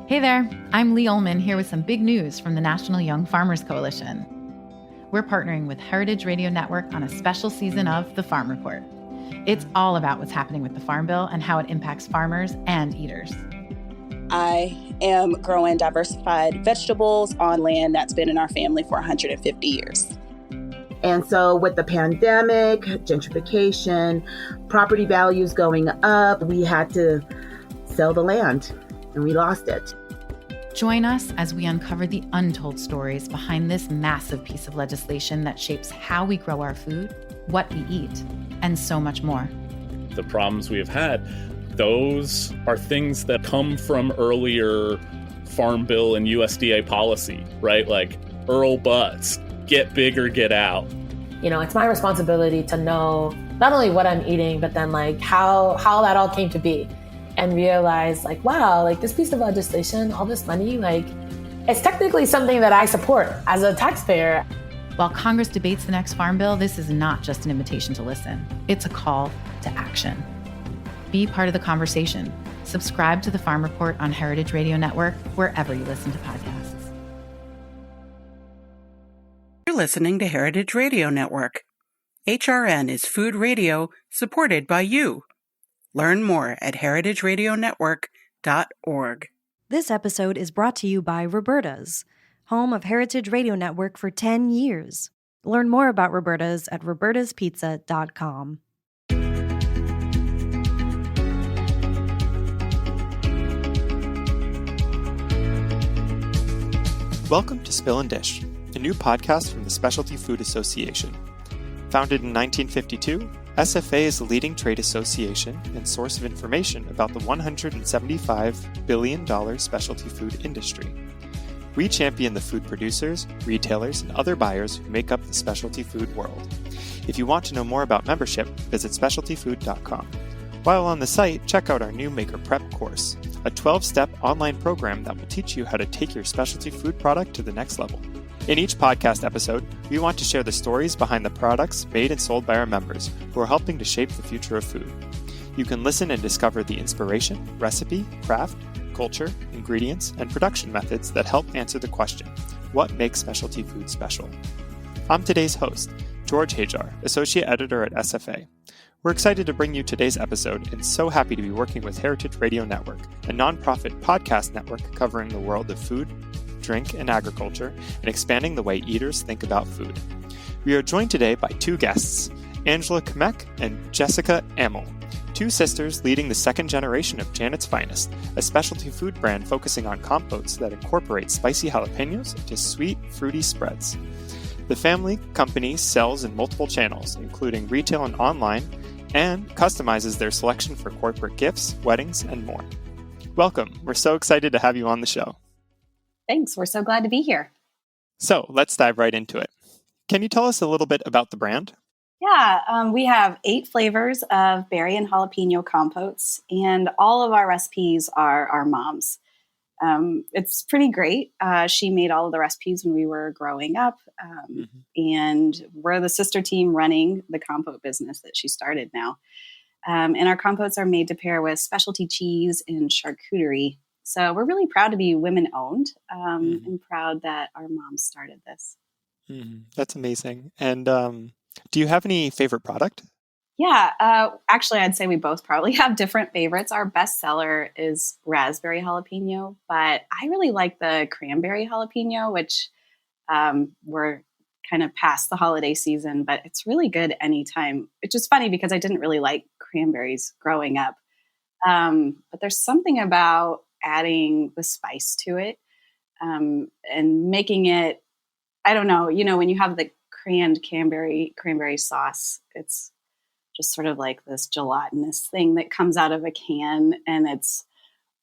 Hey there, I'm Lee Ullman here with some big news from the National Young Farmers Coalition. We're partnering with Heritage Radio Network on a special season of The Farm Report. It's all about what's happening with the Farm Bill and how it impacts farmers and eaters. I am growing diversified vegetables on land that's been in our family for 150 years. And so with the pandemic, gentrification, property values going up, we had to sell the land and we lost it. Join us as we uncover the untold stories behind this massive piece of legislation that shapes how we grow our food, what we eat, and so much more. The problems we have had, those are things that come from earlier Farm Bill and USDA policy, right? Like Earl Butts, get big or get out. You know, it's my responsibility to know not only what I'm eating, but then like how that all came to be. And realize like, wow, like this piece of legislation, all this money, like it's technically something that I support as a taxpayer. While Congress debates the next Farm Bill, this is not just an invitation to listen. It's a call to action. Be part of the conversation. Subscribe to the Farm Report on Heritage Radio Network, wherever you listen to podcasts. You're listening to Heritage Radio Network. HRN is food radio supported by you. Learn more at heritageradionetwork.org. This episode is brought to you by Roberta's, home of Heritage Radio Network for 10 years. Learn more about Roberta's at robertaspizza.com. Welcome to Spill and Dish, a new podcast from the Specialty Food Association. Founded in 1952, SFA is the leading trade association and source of information about the $175 billion specialty food industry. We champion the food producers, retailers, and other buyers who make up the specialty food world. If you want to know more about membership, visit specialtyfood.com. While on the site, check out our new Maker Prep course, a 12-step online program that will teach you how to take your specialty food product to the next level. In each podcast episode, we want to share the stories behind the products made and sold by our members who are helping to shape the future of food. You can listen and discover the inspiration, recipe, craft, culture, ingredients, and production methods that help answer the question, what makes specialty food special? I'm today's host, George Hajar, Associate Editor at SFA. We're excited to bring you today's episode and so happy to be working with Heritage Radio Network, a nonprofit podcast network covering the world of food, drink, and agriculture, and expanding the way eaters think about food. We are joined today by two guests, Angela Kmeck and Jessica Amel, two sisters leading the second generation of Janet's Finest, a specialty food brand focusing on compotes that incorporate spicy jalapenos into sweet, fruity spreads. The family company sells in multiple channels, including retail and online, and customizes their selection for corporate gifts, weddings, and more. Welcome. We're so excited to have you on the show. Thanks. We're so glad to be here. So let's dive right into it. Can you tell us a little bit about the brand? Yeah, we have 8 flavors of berry and jalapeno compotes, and all of our recipes are our mom's. It's pretty great. She made all of the recipes when we were growing up, and we're the sister team running the compote business that she started now. And our compotes are made to pair with specialty cheese and charcuterie. So we're really proud to be women-owned and proud that our moms started this. That's amazing. And do you have any favorite product? Yeah, actually, I'd say we both probably have different favorites. Our best seller is raspberry jalapeno, but I really like the cranberry jalapeno, which we're kind of past the holiday season, but it's really good anytime. It's just funny because I didn't really like cranberries growing up. But there's something about adding the spice to it and making it, I don't know, when you have the canned cranberry sauce, it's just sort of like this gelatinous thing that comes out of a can and it's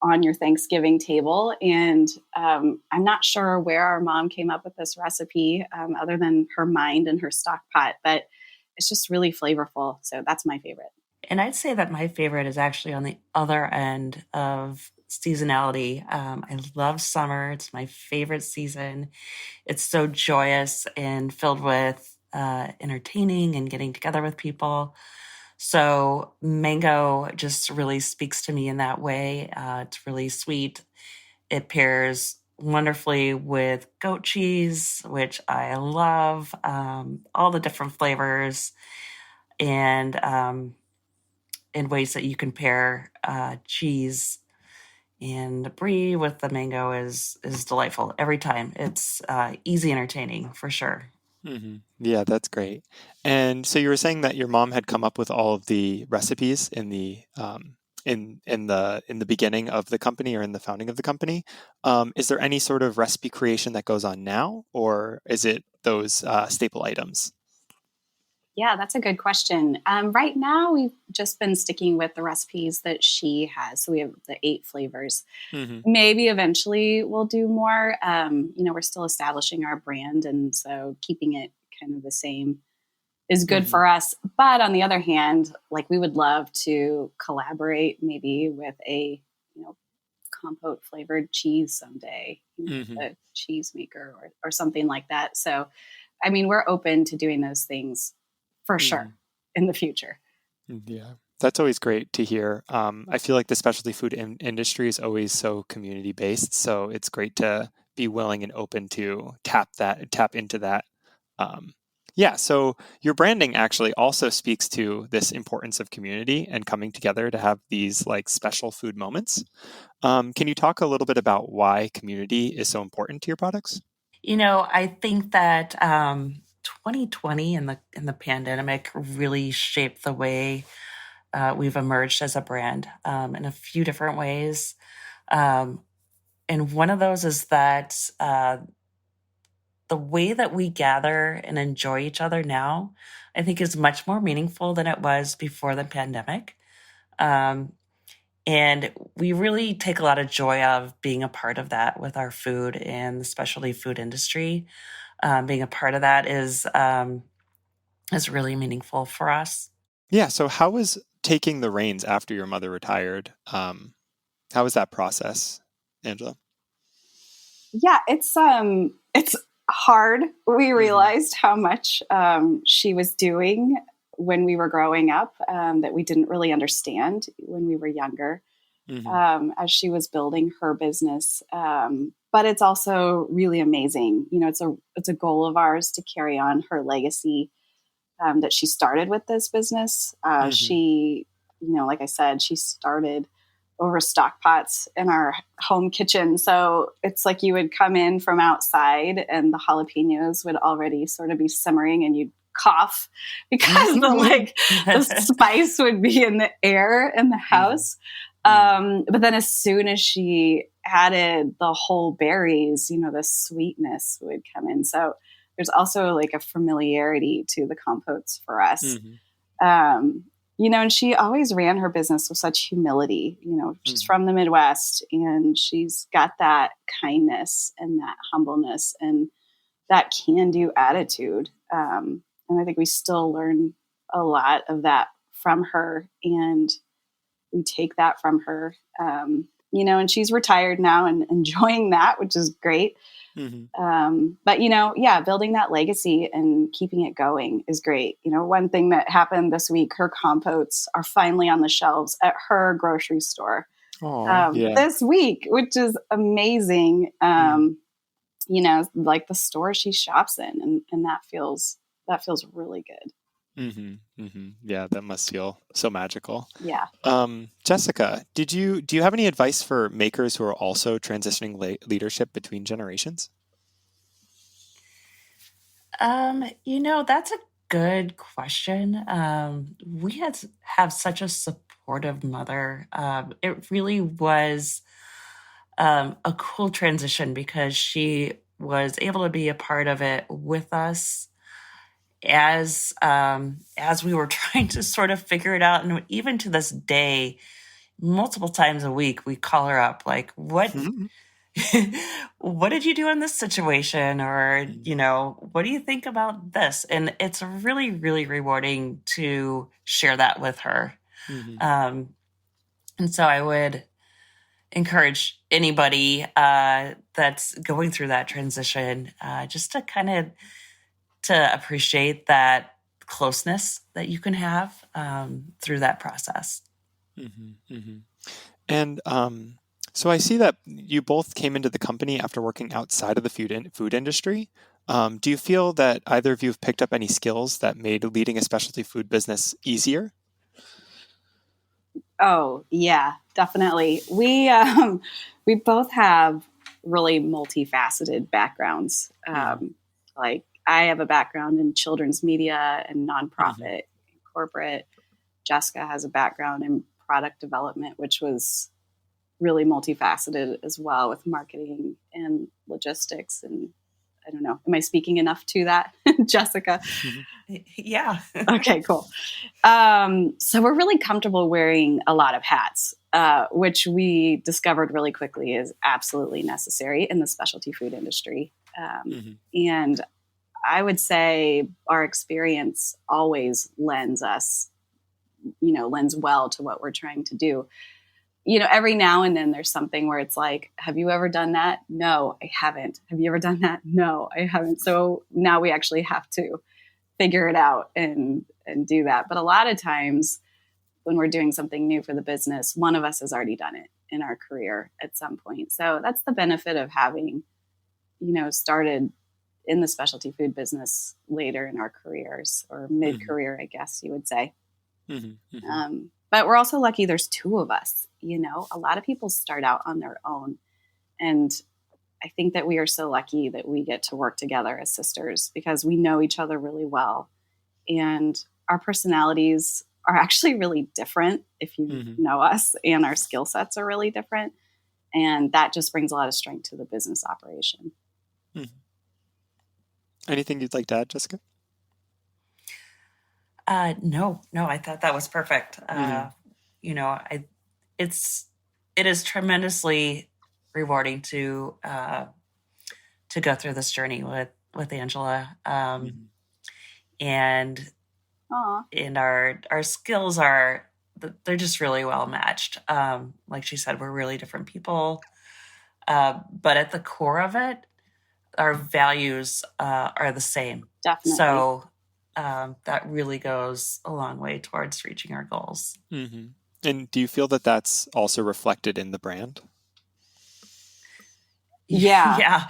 on your Thanksgiving table. And I'm not sure where our mom came up with this recipe other than her mind and her stock pot, but it's just really flavorful. So that's my favorite. And I'd say that my favorite is actually on the other end of seasonality. I love summer. It's my favorite season. It's so joyous and filled with entertaining and getting together with people. So mango just really speaks to me in that way. It's really sweet It pairs wonderfully with goat cheese, which I love, all the different flavors and in ways that you can pair cheese and brie with the mango is delightful every time. It's easy entertaining for sure. Yeah, that's great. And so you were saying that your mom had come up with all of the recipes in the in the beginning of the company or in the founding of the company. Is there any sort of recipe creation that goes on now, or is it those staple items? Yeah, that's a good question. Right now, we've just been sticking with the recipes that she has. So we have the 8 flavors. Mm-hmm. Maybe eventually we'll do more. We're still establishing our brand, and so keeping it kind of the same is good Mm-hmm. for us. But on the other hand, like we would love to collaborate maybe with a, compote flavored cheese someday, Mm-hmm. a cheese maker or something like that. So, I mean, we're open to doing those things for sure in the future. Yeah, that's always great to hear. I feel like the specialty food industry is always so community based, so it's great to be willing and open to tap into that. Yeah, so your branding actually also speaks to this importance of community and coming together to have these like special food moments. Can you talk a little bit about why community is so important to your products? I think that 2020 and the pandemic really shaped the way we've emerged as a brand in a few different ways. Um, and one of those is that the way that we gather and enjoy each other now, I think, is much more meaningful than it was before the pandemic. Um, and we really take a lot of joy of being a part of that with our food and the specialty food industry. Being a part of that is really meaningful for us. Yeah, so how was taking the reins after your mother retired? How was that process, Angela? Yeah, it's hard. We realized how much she was doing when we were growing up that we didn't really understand when we were younger, as she was building her business. But it's also really amazing. It's a goal of ours to carry on her legacy that she started with this business. She, like I said, she started over stock pots in our home kitchen. So it's like you would come in from outside and the jalapenos would already sort of be simmering and you'd cough because the spice would be in the air in the house. But then as soon as she added the whole berries, the sweetness would come in. So there's also like a familiarity to the compotes for us. And she always ran her business with such humility. She's from the Midwest and she's got that kindness and that humbleness and that can-do attitude. And I think we still learn a lot of that from her, and we take that from her. And she's retired now and enjoying that, which is great. But building that legacy and keeping it going is great. One thing that happened this week, her compotes are finally on the shelves at her grocery store this week, which is amazing. Like the store she shops in, and that feels really good. Yeah, that must feel so magical. Yeah. Jessica, do you have any advice for makers who are also transitioning leadership between generations? That's a good question. We have such a supportive mother. It really was a cool transition because she was able to be a part of it with us as we were trying to sort of figure it out. And even to this day, multiple times a week, we call her up like, what did you do in this situation? Or, what do you think about this? And it's really, really rewarding to share that with her. And so I would encourage anybody that's going through that transition just to kind of to appreciate that closeness that you can have through that process. And So I see that you both came into the company after working outside of the food industry. Do you feel that either of you have picked up any skills that made leading a specialty food business easier? Oh, yeah, definitely. We both have really multifaceted backgrounds. Like I have a background in children's media and nonprofit, corporate. Jessica has a background in product development, which was really multifaceted as well, with marketing and logistics. And I don't know, am I speaking enough to that, Jessica? Yeah. Okay, cool. So we're really comfortable wearing a lot of hats, which we discovered really quickly is absolutely necessary in the specialty food industry. And I would say our experience always lends well to what we're trying to do. Every now and then there's something where it's like, have you ever done that? No, I haven't. Have you ever done that? No, I haven't. So now we actually have to figure it out and do that. But a lot of times when we're doing something new for the business, one of us has already done it in our career at some point. So that's the benefit of having, started in the specialty food business later in our careers, or mid-career, I guess you would say. But we're also lucky there's two of us. A lot of people start out on their own. And I think that we are so lucky that we get to work together as sisters because we know each other really well. And our personalities are actually really different if you know us, and our skill sets are really different. And that just brings a lot of strength to the business operation. Anything you'd like to add, Jessica? No, I thought that was perfect. It is tremendously rewarding to go through this journey with Angela. And our skills they're just really well matched. Like she said, we're really different people. But at the core of it, our values are the same. Definitely. So that really goes a long way towards reaching our goals. And do you feel that that's also reflected in the brand? Yeah.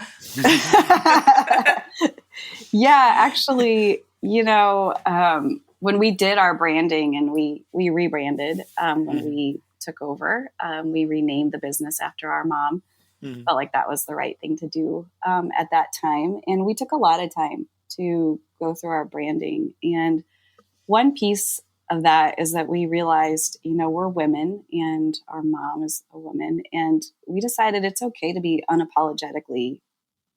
Yeah, actually, when we did our branding and we rebranded, when we took over, we renamed the business after our mom. Felt like that was the right thing to do at that time. And we took a lot of time to go through our branding. And one piece of that is that we realized, we're women and our mom is a woman. And we decided it's okay to be unapologetically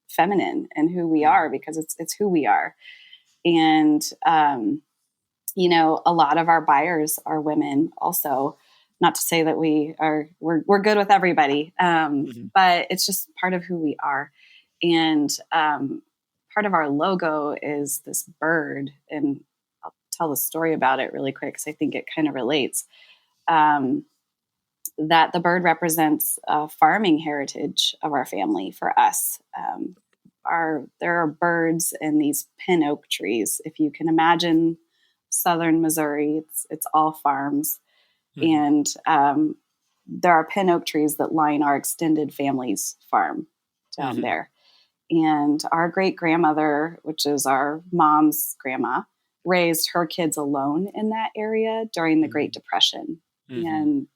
feminine and who we are, because it's who we are. And, a lot of our buyers are women also. Not to say that we're good with everybody, but it's just part of who we are. And part of our logo is this bird, and I'll tell the story about it really quick because I think it kind of relates. That the bird represents a farming heritage of our family for us. There are birds in these pin oak trees. If you can imagine southern Missouri, it's all farms. And there are pin oak trees that line our extended family's farm down there. And our great grandmother, which is our mom's grandma, raised her kids alone in that area during the Great Depression. And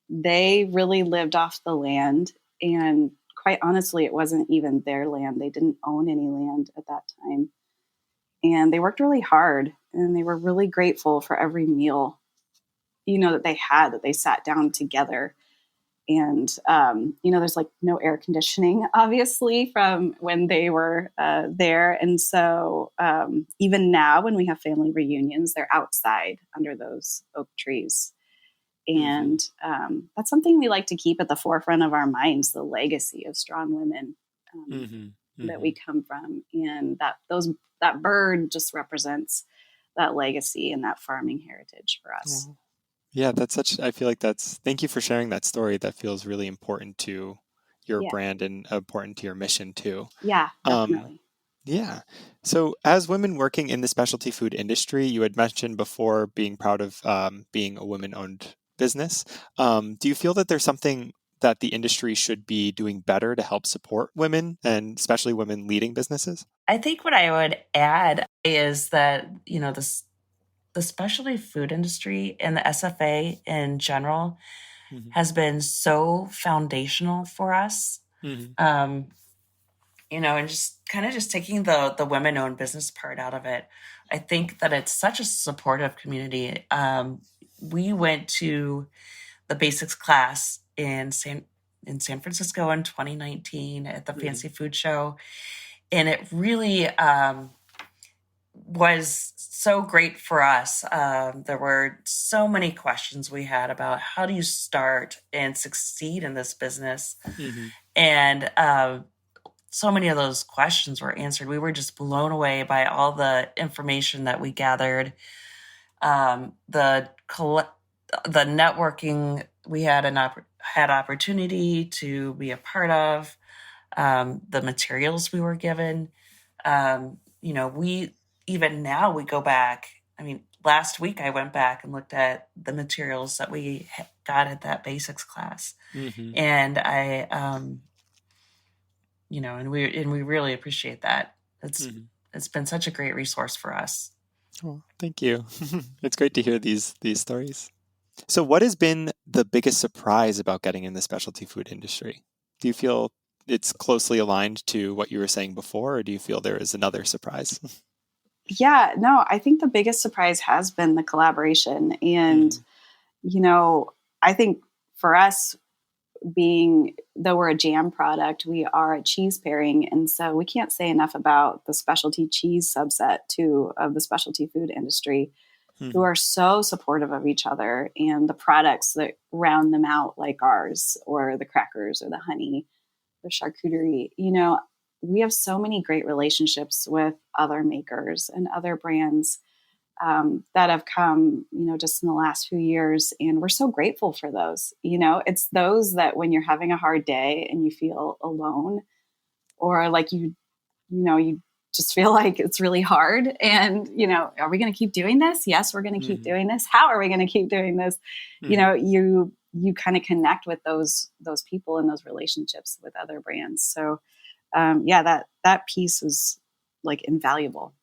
they really lived off the land. And quite honestly, it wasn't even their land. They didn't own any land at that time. And they worked really hard, and they were really grateful for every meal, that they had, that they sat down together. And, there's like no air conditioning, obviously, from when they were there. And so even now when we have family reunions, they're outside under those oak trees. And that's something we like to keep at the forefront of our minds, the legacy of strong women that we come from. And that bird just represents that legacy and that farming heritage for us. Yeah, thank you for sharing that story. That feels really important to your brand and important to your mission too. Yeah, definitely. Yeah. So as women working in the specialty food industry, you had mentioned before being proud of being a women-owned business. Do you feel that there's something that the industry should be doing better to help support women, and especially women leading businesses? I think what I would add is that, the specialty food industry and the SFA in general has been so foundational for us. And just taking the women-owned business part out of it, I think that it's such a supportive community. We went to the basics class in San Francisco in 2019 at the Fancy Food Show, and it really was so great for us. There were so many questions we had about how do you start and succeed in this business, and so many of those questions were answered. We were just blown away by all the information that we gathered. The networking we had had opportunity to be a part of, the materials we were given. We even now we go back. I mean, last week I went back and looked at the materials that we got at that basics class, and I, and we really appreciate that. It's been such a great resource for us. Oh, thank you. It's great to hear these stories. So what has been the biggest surprise about getting in the specialty food industry? Do you feel it's closely aligned to what you were saying before, or do you feel there is another surprise? Yeah, no, I think the biggest surprise has been the collaboration. And, I think for us, though we're a jam product, we are a cheese pairing. And so we can't say enough about the specialty cheese subset too of the specialty food industry, who are so supportive of each other and the products that round them out, like ours, or the crackers or the honey, the charcuterie. We have so many great relationships with other makers and other brands that have come, just in the last few years. And we're so grateful for those. It's those that when you're having a hard day and you feel alone, or like you just feel like it's really hard. And, are we going to keep doing this? Yes, we're going to keep doing this. How are we going to keep doing this? You kind of connect with those people and those relationships with other brands. So, that piece was like invaluable.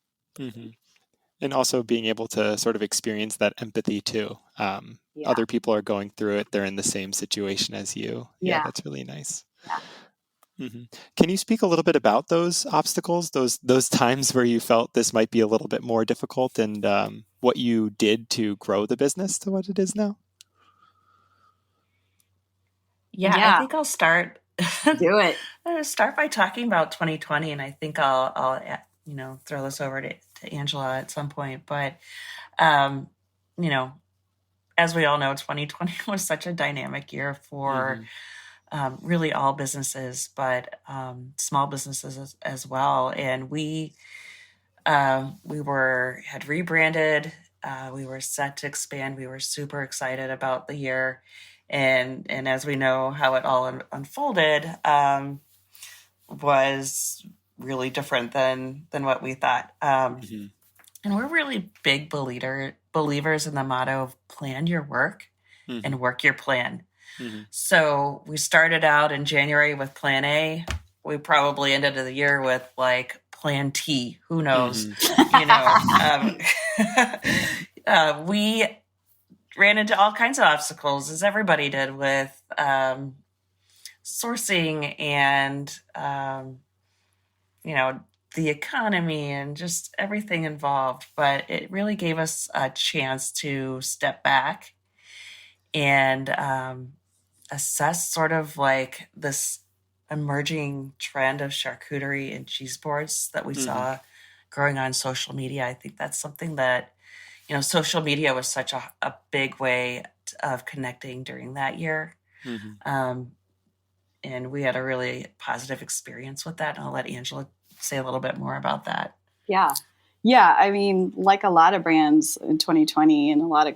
And also being able to sort of experience that empathy too. Other people are going through it. They're in the same situation as you. Yeah, that's really nice. Yeah. Can you speak a little bit about those obstacles, those times where you felt this might be a little bit more difficult, and what you did to grow the business to what it is now? Yeah. I think I'll start. Do it. I'll start by talking about 2020, and I think I'll throw this over to Angela at some point. But as we all know, 2020 was such a dynamic year for really all businesses, but small businesses as well. And we had rebranded. We were set to expand. We were super excited about the year. And as we know how it all unfolded, was really different than what we thought. And we're really big believers in the motto of plan your work and work your plan. So we started out in January with plan A. We probably ended the year with like plan T. Who knows? We ran into all kinds of obstacles, as everybody did, with sourcing and, the economy and just everything involved. But it really gave us a chance to step back and assess sort of like this emerging trend of charcuterie and cheese boards that we saw growing on social media. I think that's something that, social media was such a big way of connecting during that year. And we had a really positive experience with that. And I'll let Angela say a little bit more about that. Yeah. I mean, like a lot of brands in 2020 and a lot of,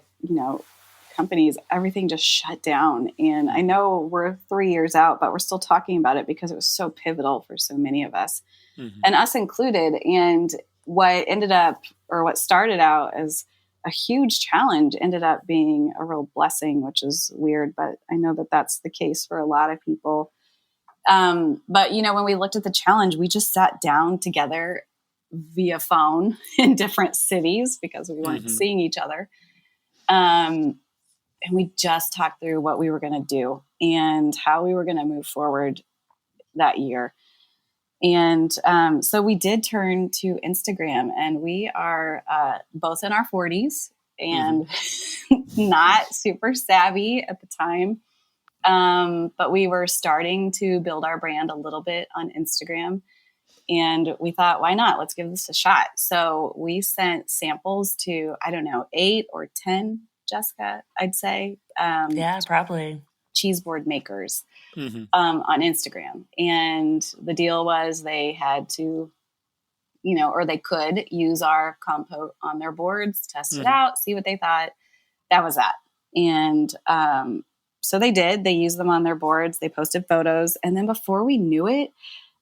companies, everything just shut down. And I know we're 3 years out, but we're still talking about it because it was so pivotal for so many of us, and us included. And what started out as a huge challenge ended up being a real blessing, which is weird, but I know that that's the case for a lot of people. But, when we looked at the challenge, we just sat down together via phone in different cities because we weren't seeing each other. And we just talked through what we were going to do and how we were going to move forward that year. And so we did turn to Instagram, and we are both in our 40s and not super savvy at the time. But we were starting to build our brand a little bit on Instagram. And we thought, why not? Let's give this a shot. So we sent samples to, I don't know, 8 or 10, Jessica, I'd say. Yeah, probably. Cheese board makers on Instagram. And the deal was they had to, or they could use our compote on their boards, test it out, see what they thought. That was that. And so they did. They used them on their boards. They posted photos. And then before we knew it,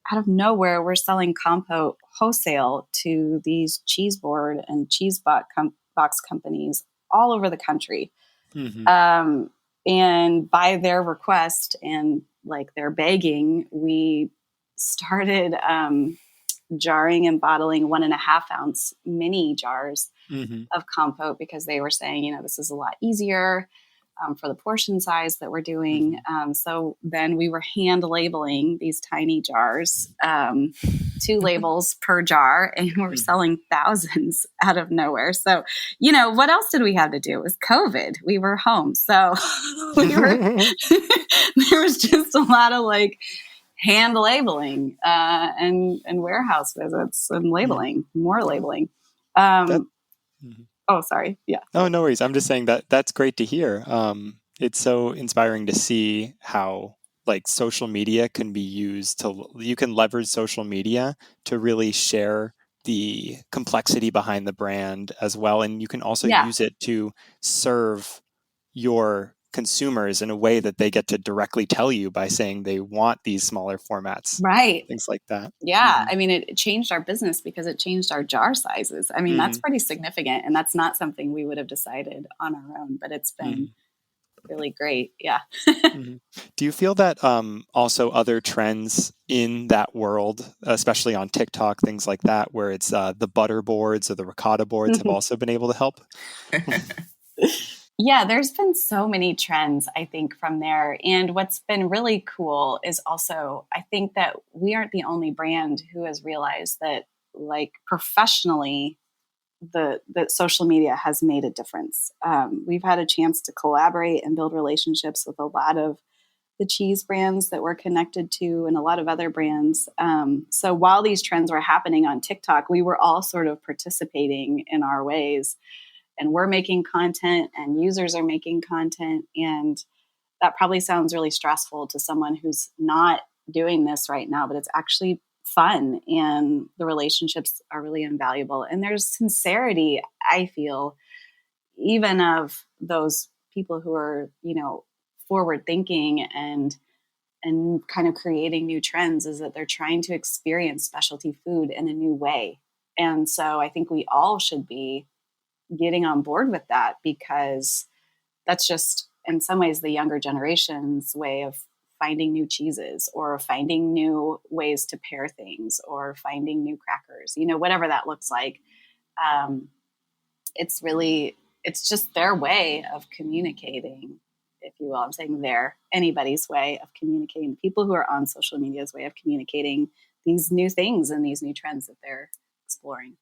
out of nowhere, we're selling compote wholesale to these cheese board and cheese box companies all over the country. And by their request and like their begging, we started jarring and bottling 1.5 ounce mini jars of compote because they were saying, this is a lot easier for the portion size that we're doing. So then we were hand labeling these tiny jars, 2 labels per jar, and we're selling thousands out of nowhere. So, what else did we have to do? It was COVID. We were home. So there was just a lot of like hand labeling and warehouse visits and labeling, more labeling. Oh, sorry. Yeah. Oh, no worries. I'm just saying that's great to hear. It's so inspiring to see how like social media can be used you can leverage social media to really share the complexity behind the brand as well. And you can also use it to serve your consumers in a way that they get to directly tell you by saying they want these smaller formats. Right. Things like that. Yeah. I mean, it changed our business because it changed our jar sizes. I mean, that's pretty significant. And that's not something we would have decided on our own, but it's been really great. Yeah. Do you feel that also other trends in that world, especially on TikTok, things like that, where it's the butter boards or the ricotta boards have also been able to help? Yeah, there's been so many trends, I think, from there. And what's been really cool is also, I think that we aren't the only brand who has realized that, like, professionally, that social media has made a difference. We've had a chance to collaborate and build relationships with a lot of the cheese brands that we're connected to and a lot of other brands. So while these trends were happening on TikTok, we were all sort of participating in our ways. And we're making content and users are making content. And that probably sounds really stressful to someone who's not doing this right now, but it's actually fun and the relationships are really invaluable. And there's sincerity, I feel, even of those people who are, forward thinking and kind of creating new trends, is that they're trying to experience specialty food in a new way. And so I think we all should be getting on board with that, because that's just in some ways the younger generation's way of finding new cheeses or finding new ways to pair things or finding new crackers, whatever that looks like. It's just their way of communicating, if you will. I'm saying anybody's way of communicating, people who are on social media's way of communicating these new things and these new trends that they're exploring.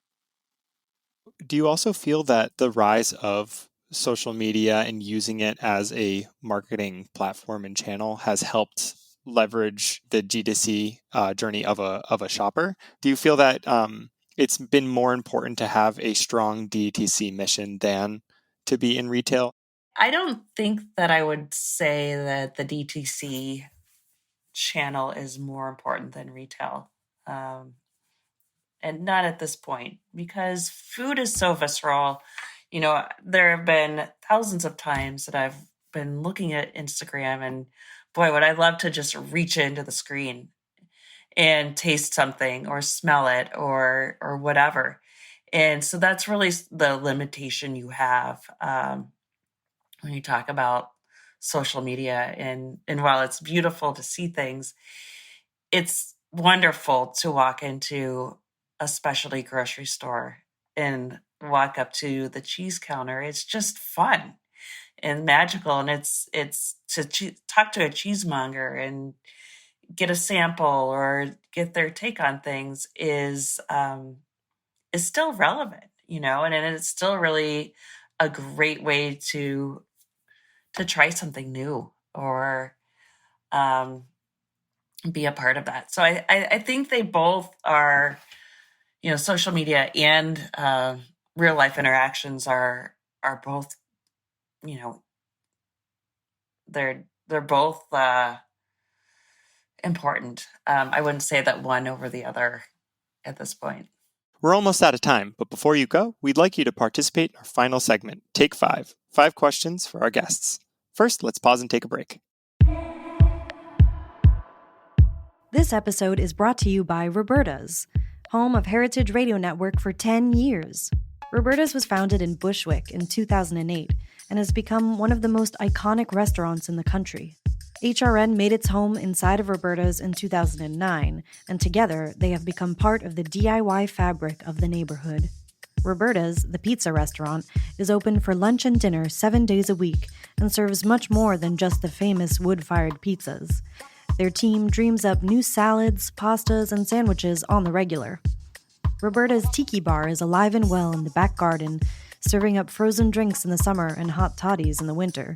Do you also feel that the rise of social media and using it as a marketing platform and channel has helped leverage the G2C journey of a shopper? Do you feel that it's been more important to have a strong DTC mission than to be in retail? I don't think that I would say that the DTC channel is more important than retail. And not at this point, because food is so visceral. There have been thousands of times that I've been looking at Instagram and boy, would I love to just reach into the screen and taste something or smell it or whatever. And so that's really the limitation you have when you talk about social media. And while it's beautiful to see things, it's wonderful to walk into a specialty grocery store and walk up to the cheese counter. It's just fun and magical. And it's to talk to a cheesemonger and get a sample or get their take on things is still relevant, and it's still really a great way to try something new or be a part of that. So I think they both are, social media and real life interactions are both, they're both important. I wouldn't say that one over the other at this point. We're almost out of time, but before you go, we'd like you to participate in our final segment, Take 5. 5 questions for our guests. First, let's pause and take a break. This episode is brought to you by Roberta's, home of Heritage Radio Network for 10 years. Roberta's was founded in Bushwick in 2008 and has become one of the most iconic restaurants in the country. HRN made its home inside of Roberta's in 2009, and together they have become part of the DIY fabric of the neighborhood. Roberta's, the pizza restaurant, is open for lunch and dinner 7 days a week and serves much more than just the famous wood-fired pizzas. Their team dreams up new salads, pastas, and sandwiches on the regular. Roberta's Tiki Bar is alive and well in the back garden, serving up frozen drinks in the summer and hot toddies in the winter.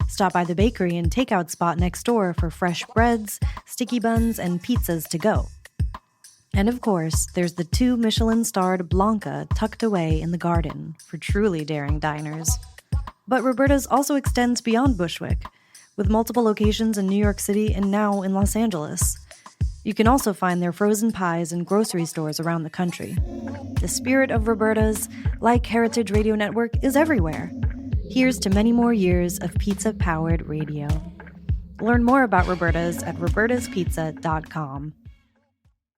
Stop by the bakery and takeout spot next door for fresh breads, sticky buns, and pizzas to go. And of course, there's the 2 Michelin-starred Blanca tucked away in the garden for truly daring diners. But Roberta's also extends beyond Bushwick, with multiple locations in New York City and now in Los Angeles. You can also find their frozen pies in grocery stores around the country. The spirit of Roberta's, like Heritage Radio Network, is everywhere. Here's to many more years of pizza-powered radio. Learn more about Roberta's at robertaspizza.com.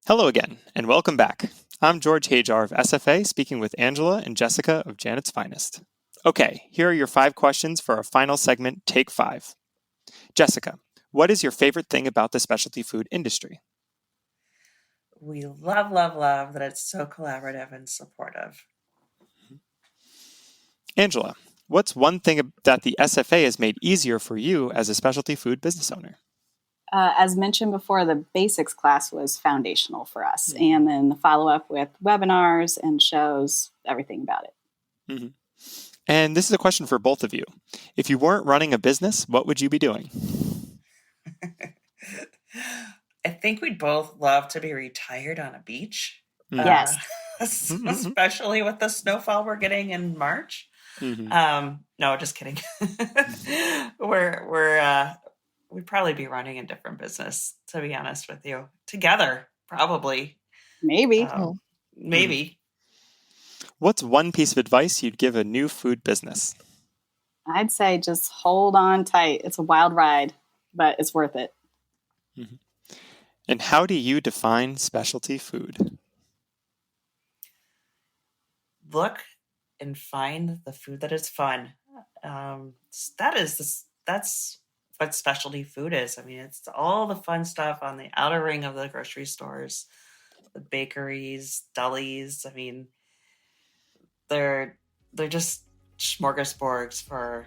Hello again, and welcome back. I'm George Hajar of SFA, speaking with Angela and Jessica of Janet's Finest. Okay, here are your 5 questions for our final segment, Take 5. Jessica, what is your favorite thing about the specialty food industry? We love that it's so collaborative and supportive. Angela, what's one thing that the SFA has made easier for you as a specialty food business owner? As mentioned before, the basics class was foundational for us. And then the follow-up with webinars and shows, everything about it. Mm-hmm. And this is a question for both of you. If you weren't running a business, what would you be doing? I think we'd both love to be retired on a beach. Yes. Especially with the snowfall we're getting in March. Mm-hmm. No, just kidding. We'd probably be running a different business, to be honest with you. Together, probably. Maybe. Maybe. What's one piece of advice you'd give a new food business? I'd say just hold on tight. It's a wild ride, but it's worth it. Mm-hmm. And how do you define specialty food? Look and find the food that is fun. That's what specialty food is. I mean, it's all the fun stuff on the outer ring of the grocery stores, the bakeries, delis. I mean, they're just smorgasbords for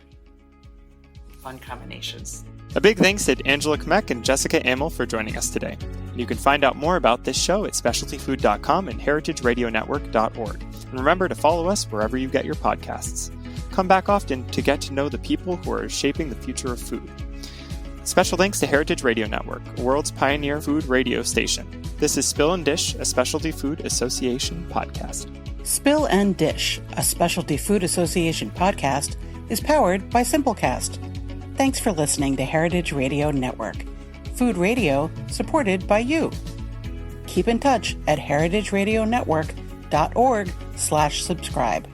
fun combinations. A big thanks to Angela Kmeck and Jessica Amel for joining us today. You can find out more about this show at specialtyfood.com and heritageradionetwork.org. And remember to follow us wherever you get your podcasts. Come back often to get to know the people who are shaping the future of food. Special thanks to Heritage Radio Network, a world's pioneer food radio station. This is Spill and Dish, a Specialty Food Association podcast. Spill and Dish, a Specialty Food Association podcast, is powered by Simplecast. Thanks for listening to Heritage Radio Network, food radio supported by you. Keep in touch at heritageradionetwork.org/subscribe.